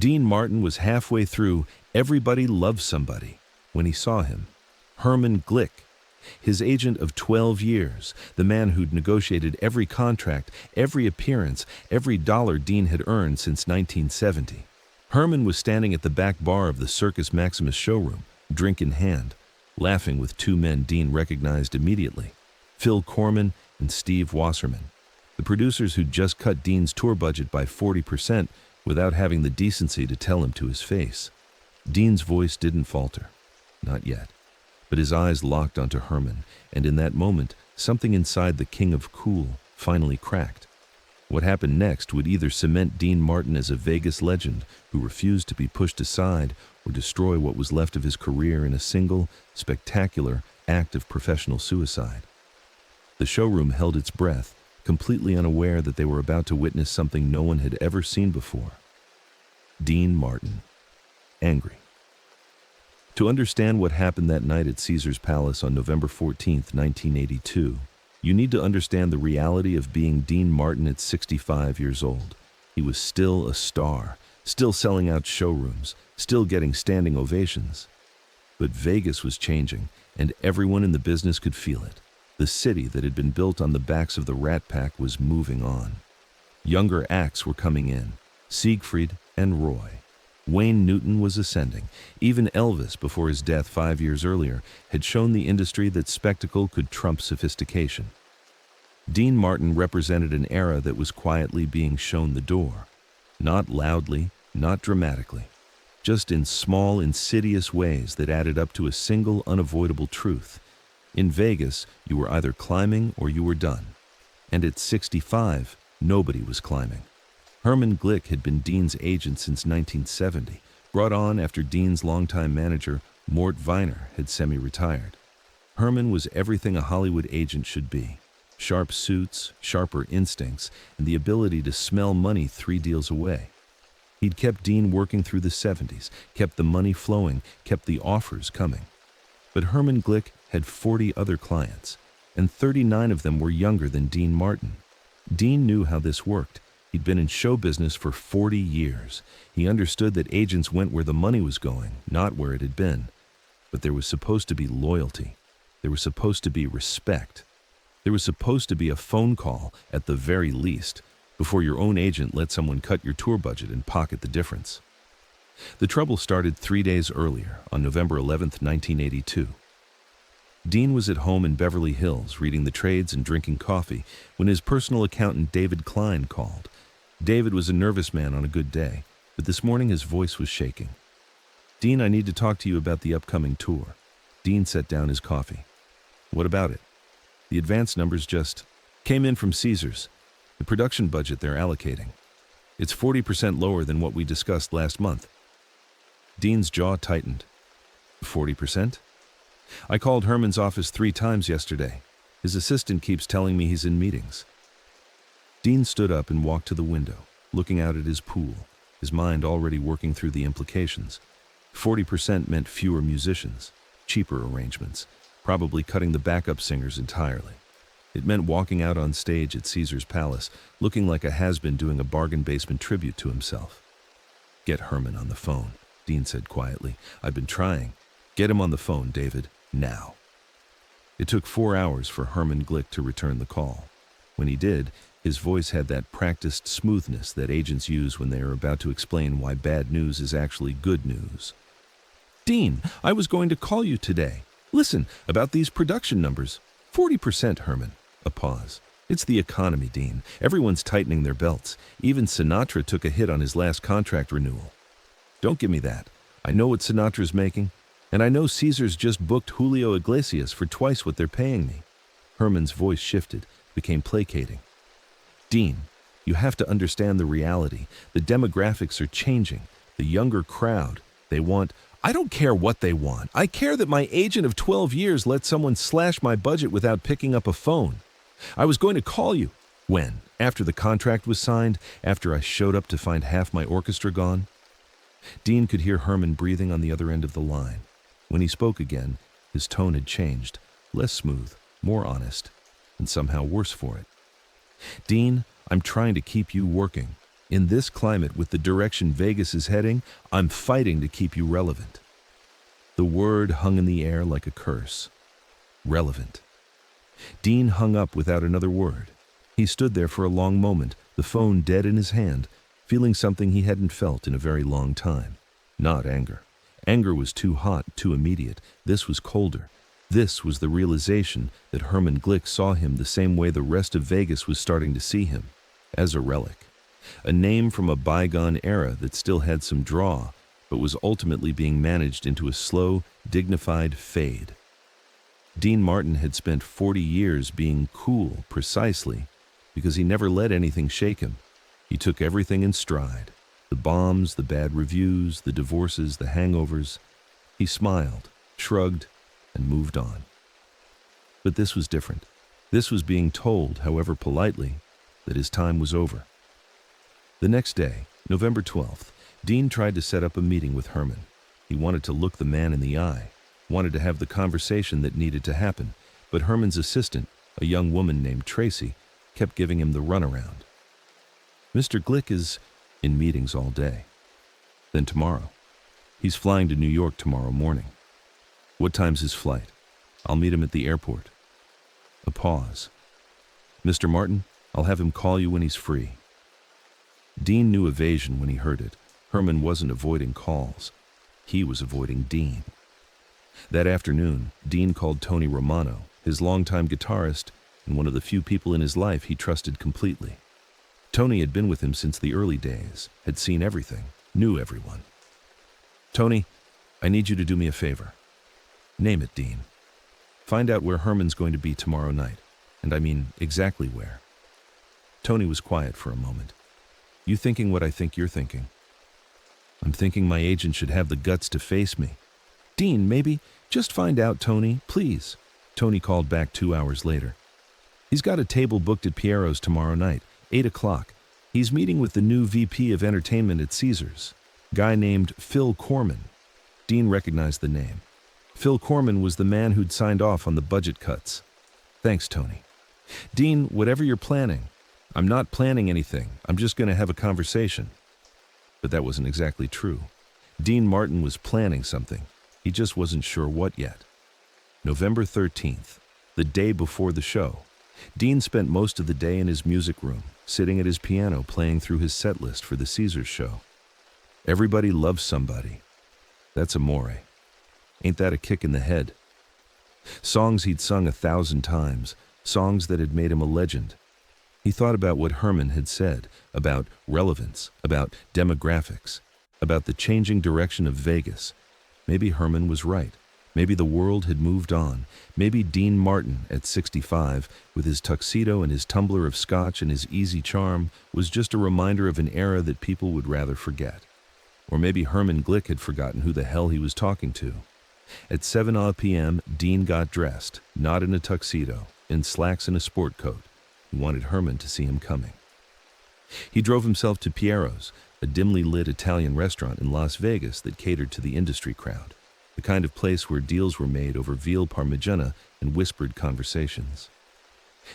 Dean Martin was halfway through Everybody Loves Somebody when he saw him. Herman Glick, his agent of 12 years, the man who'd negotiated every contract, every appearance, every dollar Dean had earned since 1970. Herman was standing at the back bar of the Circus Maximus showroom, drink in hand, laughing with two men Dean recognized immediately, Phil Corman and Steve Wasserman, the producers who'd just cut Dean's tour budget by 40% without having the decency to tell him to his face. Dean's voice didn't falter, not yet, but his eyes locked onto Herman, and in that moment, something inside the King of Cool finally cracked. What happened next would either cement Dean Martin as a Vegas legend who refused to be pushed aside or destroy what was left of his career in a single, spectacular act of professional suicide. The showroom held its breath, completely unaware that they were about to witness something no one had ever seen before. Dean Martin, angry. To understand what happened that night at Caesar's Palace on November 14, 1982, you need to understand the reality of being Dean Martin at 65 years old. He was still a star, still selling out showrooms, still getting standing ovations. But Vegas was changing, and everyone in the business could feel it. The city that had been built on the backs of the Rat Pack was moving on. Younger acts were coming in, Siegfried and Roy. Wayne Newton was ascending. Even Elvis, before his death 5 years earlier, had shown the industry that spectacle could trump sophistication. Dean Martin represented an era that was quietly being shown the door. Not loudly, not dramatically, just in small, insidious ways that added up to a single, unavoidable truth. In Vegas, you were either climbing or you were done. And at 65, nobody was climbing. Herman Glick had been Dean's agent since 1970, brought on after Dean's longtime manager, Mort Weiner, had semi-retired. Herman was everything a Hollywood agent should be. Sharp suits, sharper instincts, and the ability to smell money 3 deals away. He'd kept Dean working through the 70s, kept the money flowing, kept the offers coming. But Herman Glick had 40 other clients, and 39 of them were younger than Dean Martin. Dean knew how this worked. He'd been in show business for 40 years. He understood that agents went where the money was going, not where it had been. But there was supposed to be loyalty. There was supposed to be respect. There was supposed to be a phone call, at the very least, before your own agent let someone cut your tour budget and pocket the difference. The trouble started 3 days earlier, on November 11, 1982. Dean was at home in Beverly Hills reading the trades and drinking coffee when his personal accountant David Klein called. David was a nervous man on a good day, but this morning his voice was shaking. "Dean, I need to talk to you about the upcoming tour." Dean set down his coffee. "What about it?" "The advance numbers just came in from Caesars. The production budget they're allocating. It's 40% lower than what we discussed last month." Dean's jaw tightened. 40%? "I called Herman's office 3 times yesterday. His assistant keeps telling me he's in meetings." Dean stood up and walked to the window, looking out at his pool, his mind already working through the implications. 40% meant fewer musicians, cheaper arrangements, probably cutting the backup singers entirely. It meant walking out on stage at Caesar's Palace, looking like a has-been doing a bargain basement tribute to himself. "Get Herman on the phone," Dean said quietly. "I've been trying. Get him on the phone, David, now." It took 4 hours for Herman Glick to return the call. When he did, his voice had that practiced smoothness that agents use when they are about to explain why bad news is actually good news. "Dean, I was going to call you today. Listen, about these production numbers. 40%, Herman." A pause. "It's the economy, Dean. Everyone's tightening their belts. Even Sinatra took a hit on his last contract renewal." "Don't give me that. I know what Sinatra's making, and I know Caesar's just booked Julio Iglesias for twice what they're paying me." Herman's voice shifted, became placating. "Dean, you have to understand the reality. The demographics are changing. The younger crowd, they want—" "I don't care what they want. I care that my agent of 12 years let someone slash my budget without picking up a phone. I was going to call you." "When? After the contract was signed? After I showed up to find half my orchestra gone?" Dean could hear Herman breathing on the other end of the line. When he spoke again, his tone had changed, less smooth, more honest, and somehow worse for it. "Dean, I'm trying to keep you working. In this climate, with the direction Vegas is heading, I'm fighting to keep you relevant." The word hung in the air like a curse. Relevant. Dean hung up without another word. He stood there for a long moment, the phone dead in his hand, feeling something he hadn't felt in a very long time. Not anger. Anger was too hot, too immediate. This was colder. This was the realization that Herman Glick saw him the same way the rest of Vegas was starting to see him, as a relic. A name from a bygone era that still had some draw, but was ultimately being managed into a slow, dignified fade. Dean Martin had spent 40 years being cool, precisely, because he never let anything shake him. He took everything in stride. The bombs, the bad reviews, the divorces, the hangovers. He smiled, shrugged, and moved on. But this was different. This was being told, however politely, that his time was over. The next day, November 12th, Dean tried to set up a meeting with Herman. He wanted to look the man in the eye, wanted to have the conversation that needed to happen, but Herman's assistant, a young woman named Tracy, kept giving him the runaround. "Mr. Glick is in meetings all day. Then tomorrow. He's flying to New York tomorrow morning. What time's his flight? I'll meet him at the airport." A pause. "Mr. Martin, I'll have him call you when he's free." Dean knew evasion when he heard it. Herman wasn't avoiding calls. He was avoiding Dean. That afternoon, Dean called Tony Romano, his longtime guitarist and one of the few people in his life he trusted completely. Tony had been with him since the early days, had seen everything, knew everyone. "Tony, I need you to do me a favor." "Name it, Dean." "Find out where Herman's going to be tomorrow night. And I mean exactly where." Tony was quiet for a moment. "You thinking what I think you're thinking?" "I'm thinking my agent should have the guts to face me." "Dean, maybe just find out, Tony, please." Tony called back 2 hours later. "He's got a table booked at Piero's tomorrow night, 8 o'clock. He's meeting with the new VP of Entertainment at Caesars, guy named Phil Corman." Dean recognized the name. Phil Corman was the man who'd signed off on the budget cuts. "Thanks, Tony." "Dean, whatever you're planning." "I'm not planning anything. I'm just going to have a conversation." But that wasn't exactly true. Dean Martin was planning something. He just wasn't sure what yet. November 13th, the day before the show. Dean spent most of the day in his music room, sitting at his piano playing through his set list for the Caesars show. Everybody loves somebody. That's amore. Ain't that a kick in the head? Songs he'd sung 1,000 times, songs that had made him a legend. He thought about what Herman had said, about relevance, about demographics, about the changing direction of Vegas. Maybe Herman was right. Maybe the world had moved on. Maybe Dean Martin, at 65, with his tuxedo and his tumbler of scotch and his easy charm, was just a reminder of an era that people would rather forget. Or maybe Herman Glick had forgotten who the hell he was talking to. At 7 p.m., Dean got dressed, not in a tuxedo, in slacks and a sport coat. He wanted Herman to see him coming. He drove himself to Piero's, a dimly lit Italian restaurant in Las Vegas that catered to the industry crowd, the kind of place where deals were made over veal parmigiana and whispered conversations.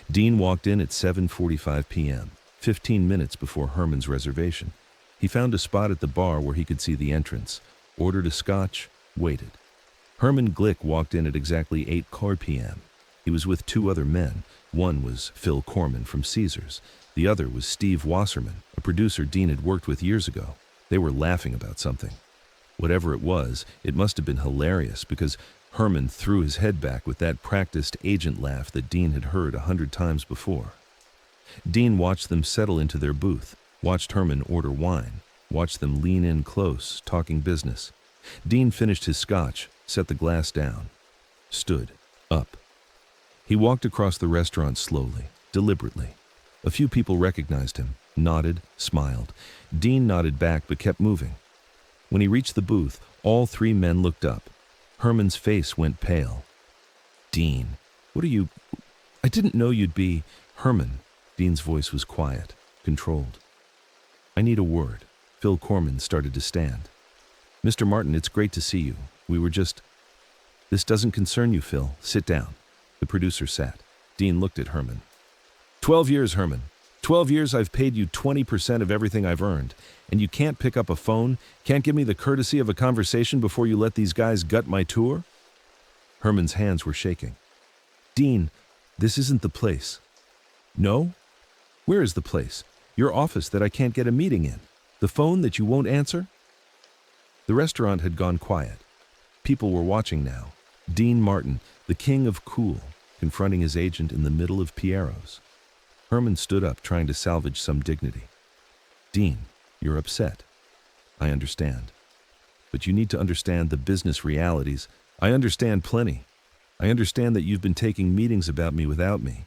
Dean walked in at 7:45 p.m., 15 minutes before Herman's reservation. He found a spot at the bar where he could see the entrance, ordered a scotch, waited. Herman Glick walked in at exactly 8 p.m. He was with 2 other men. One was Phil Corman from Caesars. The other was Steve Wasserman, a producer Dean had worked with years ago. They were laughing about something. Whatever it was, it must have been hilarious because Herman threw his head back with that practiced agent laugh that Dean had heard 100 times before. Dean watched them settle into their booth, watched Herman order wine, watched them lean in close, talking business. Dean finished his scotch, set the glass down, stood up. He walked across the restaurant slowly, deliberately. A few people recognized him, nodded, smiled. Dean nodded back but kept moving. When he reached the booth, all 3 men looked up. Herman's face went pale. "Dean, what are you... I didn't know you'd be..." "Herman." Dean's voice was quiet, controlled. "I need a word." Phil Corman started to stand. "Mr. Martin, it's great to see you. We were just..." "This doesn't concern you, Phil. Sit down." The producer sat. Dean looked at Herman. 12 years, Herman. 12 years I've paid you 20% of everything I've earned, and you can't pick up a phone, can't give me the courtesy of a conversation before you let these guys gut my tour?" Herman's hands were shaking. "Dean, this isn't the place." "No? Where is the place? Your office that I can't get a meeting in? The phone that you won't answer?" The restaurant had gone quiet. People were watching now. Dean Martin, the king of cool, confronting his agent in the middle of Piero's. Herman stood up, trying to salvage some dignity. "Dean, you're upset. I understand. But you need to understand the business realities. I understand plenty. I understand that you've been taking meetings about me without me.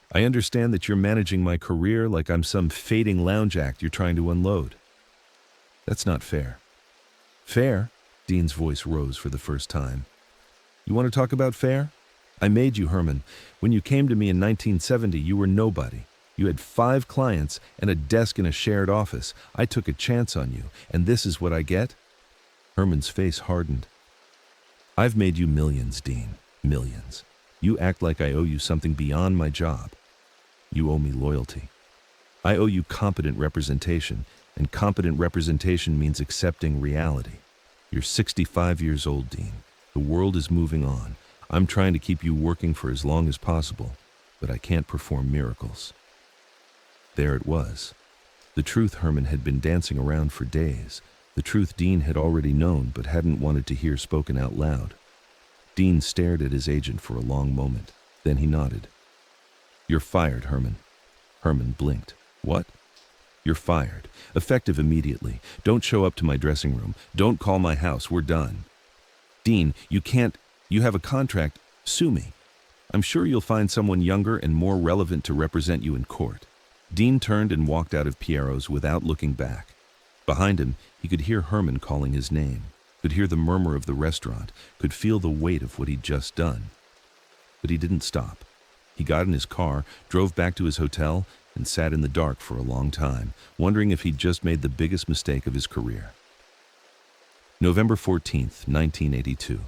I understand that you're managing my career like I'm some fading lounge act you're trying to unload. That's not fair." "Fair?" Dean's voice rose for the first time. "You want to talk about fair? I made you, Herman. When you came to me in 1970, you were nobody. You had 5 clients and a desk in a shared office. I took a chance on you, and this is what I get?" Herman's face hardened. "I've made you millions, Dean. Millions. You act like I owe you something beyond my job. You owe me loyalty. I owe you competent representation, and competent representation means accepting reality. You're 65 years old, Dean. The world is moving on. I'm trying to keep you working for as long as possible, but I can't perform miracles." There it was. The truth Herman had been dancing around for days. The truth Dean had already known but hadn't wanted to hear spoken out loud. Dean stared at his agent for a long moment. Then he nodded. "You're fired, Herman." Herman blinked. "What?" "You're fired. Effective immediately. Don't show up to my dressing room. Don't call my house. We're done." "Dean, you can't. You have a contract. Sue me. I'm sure you'll find someone younger and more relevant to represent you in court." Dean turned and walked out of Piero's without looking back. Behind him, he could hear Herman calling his name, could hear the murmur of the restaurant, could feel the weight of what he'd just done. But he didn't stop. He got in his car, drove back to his hotel, and sat in the dark for a long time, wondering if he'd just made the biggest mistake of his career. November 14th, 1982.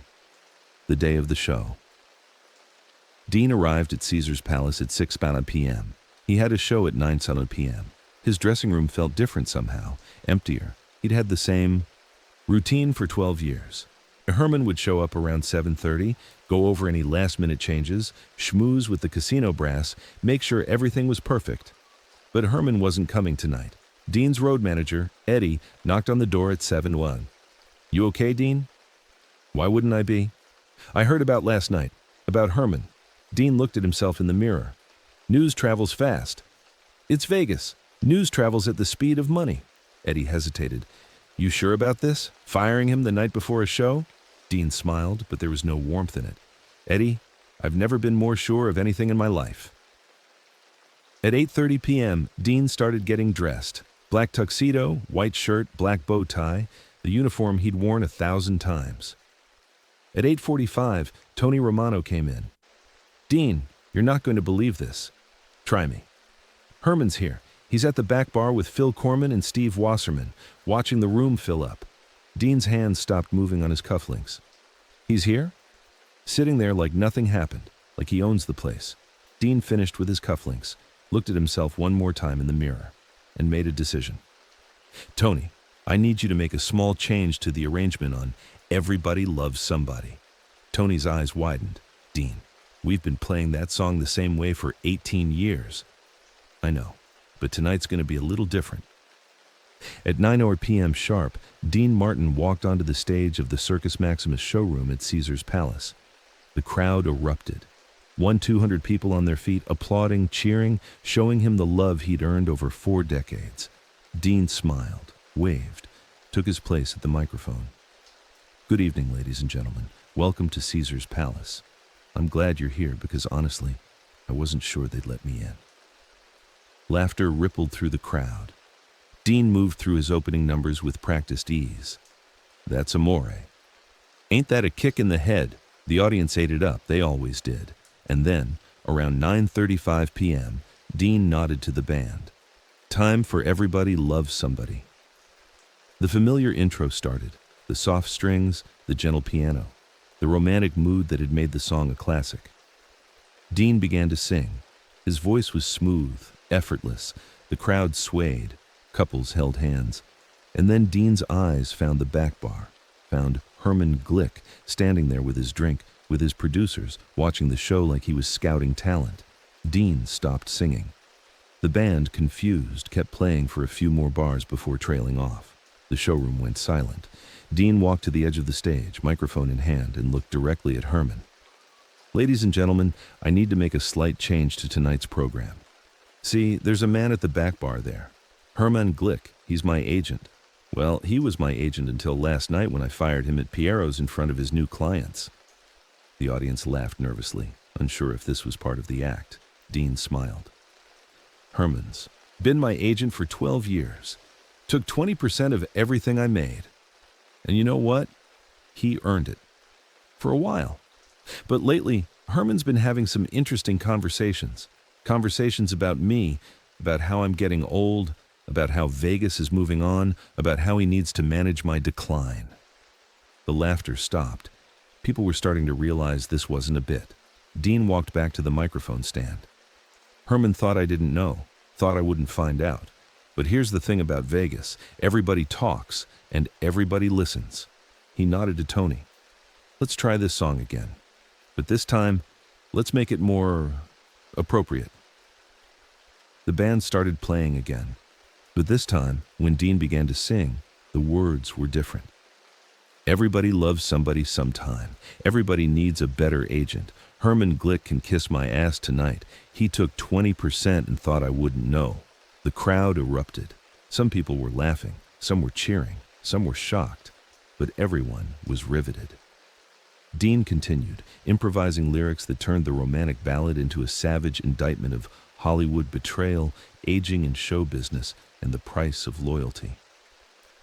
The day of the show. Dean arrived at Caesar's Palace at 6 p.m. He had a show at 9 p.m. His dressing room felt different somehow, emptier. He'd had the same routine for 12 years. Herman would show up around 7:30, go over any last-minute changes, schmooze with the casino brass, make sure everything was perfect. But Herman wasn't coming tonight. Dean's road manager, Eddie, knocked on the door at 7:01. "You okay, Dean?" "Why wouldn't I be? I heard about last night, about Herman." Dean looked at himself in the mirror. "News travels fast. It's Vegas. News travels at the speed of money." Eddie hesitated. "You sure about this? Firing him the night before a show?" Dean smiled, but there was no warmth in it. "Eddie, I've never been more sure of anything in my life." At 8:30 p.m., Dean started getting dressed. Black tuxedo, white shirt, black bow tie, the uniform he'd worn 1,000 times. At 8:45, Tony Romano came in. "Dean, you're not going to believe this. Try me. Herman's here. He's at the back bar with Phil Corman and Steve Wasserman, watching the room fill up." Dean's hands stopped moving on his cufflinks. "He's here?" Sitting there like nothing happened, like he owns the place. Dean finished with his cufflinks, looked at himself one more time in the mirror, and made a decision. "Tony, I need you to make a small change to the arrangement on Everybody Loves Somebody." Tony's eyes widened. "Dean, we've been playing that song the same way for 18 years. "I know, but tonight's going to be a little different." At 9 p.m. sharp, Dean Martin walked onto the stage of the Circus Maximus showroom at Caesar's Palace. The crowd erupted. 200 people on their feet, applauding, cheering, showing him the love he'd earned over 4 decades. Dean smiled, waved, took his place at the microphone. "Good evening, ladies and gentlemen. Welcome to Caesar's Palace. I'm glad you're here because honestly, I wasn't sure they'd let me in." Laughter rippled through the crowd. Dean moved through his opening numbers with practiced ease. "That's amore. Ain't that a kick in the head?" The audience ate it up, they always did. And then, around 9:35 p.m., Dean nodded to the band. "Time for Everybody Loves Somebody." The familiar intro started, the soft strings, the gentle piano, the romantic mood that had made the song a classic. Dean began to sing. His voice was smooth, effortless, The crowd swayed. Couples held hands. And then Dean's eyes found the back bar, found Herman Glick standing there with his drink, with his producers, watching the show like he was scouting talent. Dean stopped singing. The band, confused, kept playing for a few more bars before trailing off. The showroom went silent. Dean walked to the edge of the stage, microphone in hand, and looked directly at Herman. "Ladies and gentlemen, I need to make a slight change to tonight's program. See, there's a man at the back bar there. Herman Glick, he's my agent. Well, he was my agent until last night when I fired him at Piero's in front of his new clients." The audience laughed nervously, unsure if this was part of the act. Dean smiled. "Herman's been my agent for 12 years. Took 20% of everything I made. And you know what? He earned it. For a while. But lately, Herman's been having some interesting conversations. Conversations about me, about how I'm getting old, about how Vegas is moving on, about how he needs to manage my decline." The laughter stopped. People were starting to realize this wasn't a bit. Dean walked back to the microphone stand. "Herman thought I didn't know, thought I wouldn't find out. But here's the thing about Vegas. Everybody talks, and everybody listens." He nodded to Tony. "Let's try this song again. But this time, let's make it more appropriate." The band started playing again. But this time, when Dean began to sing, the words were different. "Everybody loves somebody sometime. Everybody needs a better agent. Herman Glick can kiss my ass tonight. He took 20% and thought I wouldn't know." The crowd erupted. Some people were laughing, some were cheering, some were shocked, but everyone was riveted. Dean continued, improvising lyrics that turned the romantic ballad into a savage indictment of Hollywood betrayal, aging in show business, and the price of loyalty.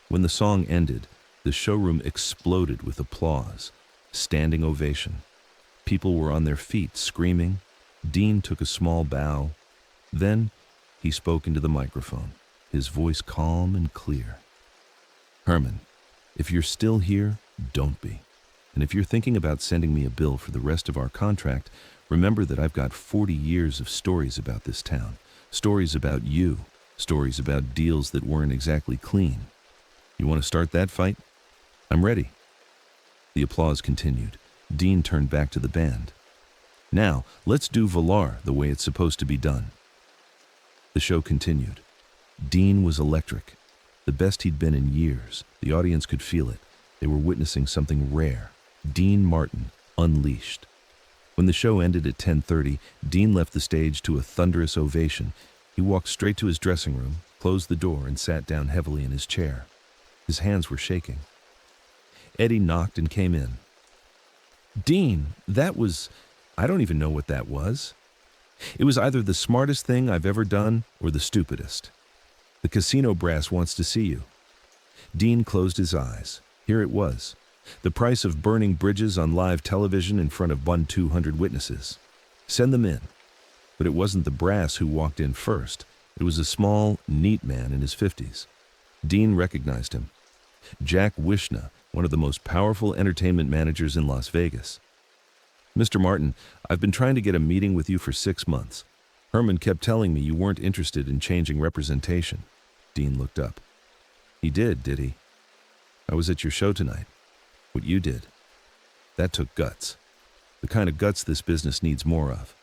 When the song ended, the showroom exploded with applause, standing ovation. People were on their feet, screaming. Dean took a small bow. Then he spoke into the microphone, his voice calm and clear. "Herman, if you're still here, don't be. And if you're thinking about sending me a bill for the rest of our contract, remember that I've got 40 years of stories about this town, stories about you, stories about deals that weren't exactly clean. You want to start that fight? I'm ready." The applause continued. Dean turned back to the band. "Now, let's do Valar the way it's supposed to be done." The show continued. Dean was electric, the best he'd been in years. The audience could feel it. They were witnessing something rare. Dean Martin, unleashed. When the show ended at 10:30, Dean left the stage to a thunderous ovation. He walked straight to his dressing room, closed the door, and sat down heavily in his chair. His hands were shaking. Eddie knocked and came in. "Dean, I don't even know what that was. It was either the smartest thing I've ever done or the stupidest. The casino brass wants to see you." Dean closed his eyes. Here it was. The price of burning bridges on live television in front of 200 witnesses. Send them in. But it wasn't the brass who walked in first. It was a small, neat man in his 50s. Dean recognized him. Jack Wishna, one of the most powerful entertainment managers in Las Vegas. "Mr. Martin, I've been trying to get a meeting with you for 6 months. Herman kept telling me you weren't interested in changing representation." Dean looked up. "He did he? I was at your show tonight. What you did. That took guts. The kind of guts this business needs more of."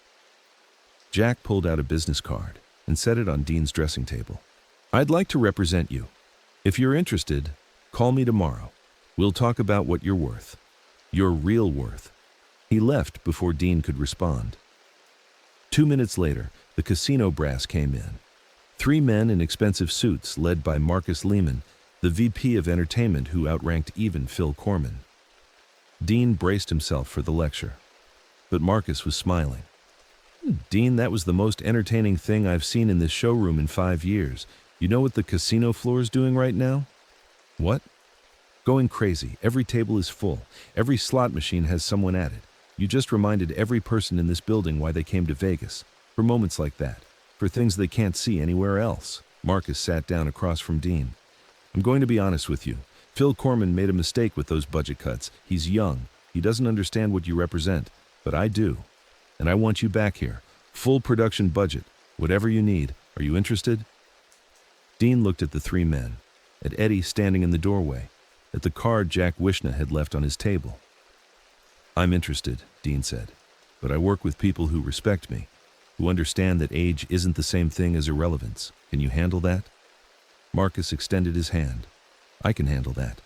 Jack pulled out a business card and set it on Dean's dressing table. "I'd like to represent you. If you're interested, call me tomorrow. We'll talk about what you're worth. Your real worth." He left before Dean could respond. 2 minutes later, the casino brass came in. 3 men in expensive suits led by Marcus Lehman, the VP of entertainment who outranked even Phil Corman. Dean braced himself for the lecture. But Marcus was smiling. "Dean, that was the most entertaining thing I've seen in this showroom in 5 years. You know what the casino floor is doing right now?" "What?" "Going crazy. Every table is full. Every slot machine has someone at it. You just reminded every person in this building why they came to Vegas. For moments like that. For things they can't see anywhere else." Marcus sat down across from Dean. "I'm going to be honest with you. Phil Corman made a mistake with those budget cuts. He's young. He doesn't understand what you represent. But I do. And I want you back here. Full production budget. Whatever you need. Are you interested?" Dean looked at the three men, at Eddie standing in the doorway, at the card Jack Wishna had left on his table. "I'm interested," Dean said, "but I work with people who respect me, who understand that age isn't the same thing as irrelevance. Can you handle that?" Marcus extended his hand. "I can handle that."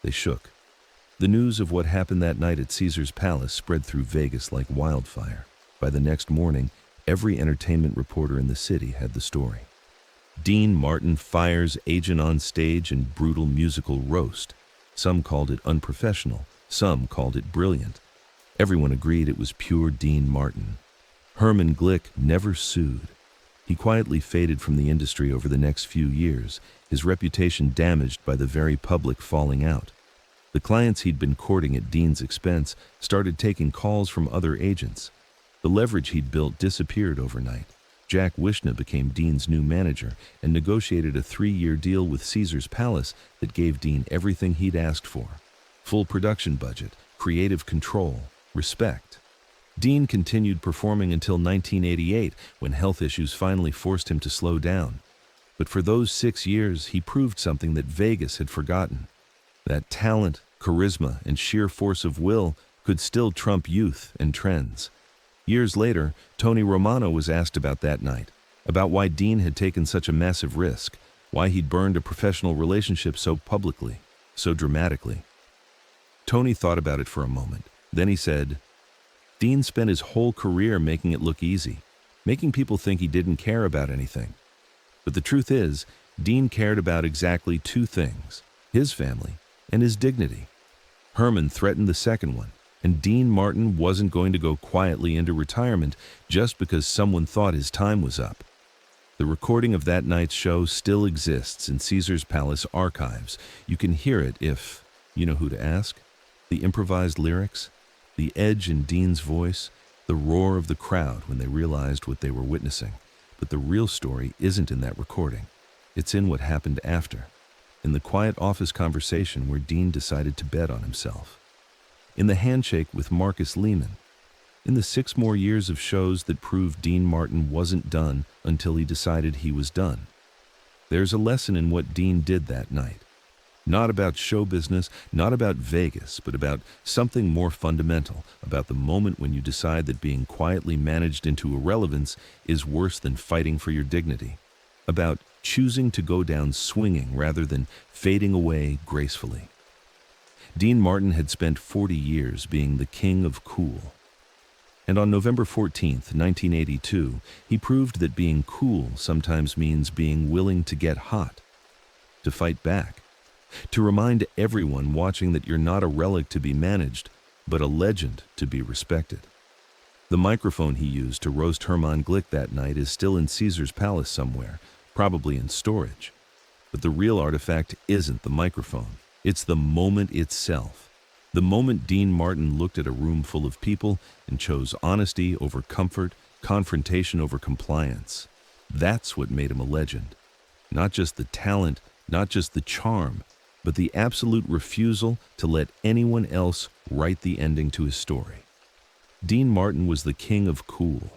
They shook. The news of what happened that night at Caesar's Palace spread through Vegas like wildfire. By the next morning, every entertainment reporter in the city had the story. Dean Martin fires agent on stage in brutal musical roast. Some called it unprofessional, some called it brilliant. Everyone agreed it was pure Dean Martin. Herman Glick never sued. He quietly faded from the industry over the next few years, his reputation damaged by the very public falling out. The clients he'd been courting at Dean's expense started taking calls from other agents. The leverage he'd built disappeared overnight. Jack Wishna became Dean's new manager and negotiated a 3-year deal with Caesar's Palace that gave Dean everything he'd asked for: full production budget, creative control, respect. Dean continued performing until 1988, when health issues finally forced him to slow down. But for those 6 years, he proved something that Vegas had forgotten: that talent, charisma, and sheer force of will could still trump youth and trends. Years later, Tony Romano was asked about that night, about why Dean had taken such a massive risk, why he'd burned a professional relationship so publicly, so dramatically. Tony thought about it for a moment. Then he said, "Dean spent his whole career making it look easy, making people think he didn't care about anything. But the truth is, Dean cared about exactly 2 things: his family and his dignity. Herman threatened the second one, and Dean Martin wasn't going to go quietly into retirement just because someone thought his time was up." The recording of that night's show still exists in Caesar's Palace archives. You can hear it if you know who to ask. The improvised lyrics, the edge in Dean's voice, the roar of the crowd when they realized what they were witnessing. But the real story isn't in that recording. It's in what happened after, in the quiet office conversation where Dean decided to bet on himself, in the handshake with Marcus Lehman, in the 6 more years of shows that proved Dean Martin wasn't done until he decided he was done. There's a lesson in what Dean did that night. Not about show business, not about Vegas, but about something more fundamental, about the moment when you decide that being quietly managed into irrelevance is worse than fighting for your dignity, about choosing to go down swinging rather than fading away gracefully. Dean Martin had spent 40 years being the king of cool. And on November 14th, 1982, he proved that being cool sometimes means being willing to get hot, to fight back, to remind everyone watching that you're not a relic to be managed, but a legend to be respected. The microphone he used to roast Herman Glick that night is still in Caesar's Palace somewhere, probably in storage. But the real artifact isn't the microphone. It's the moment itself. The moment Dean Martin looked at a room full of people and chose honesty over comfort, confrontation over compliance. That's what made him a legend. Not just the talent, not just the charm, but the absolute refusal to let anyone else write the ending to his story. Dean Martin was the king of cool.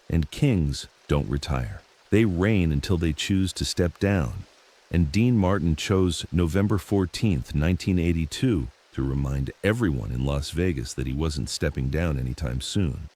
And kings don't retire. They reign until they choose to step down. And Dean Martin chose November 14th, 1982, to remind everyone in Las Vegas that he wasn't stepping down anytime soon.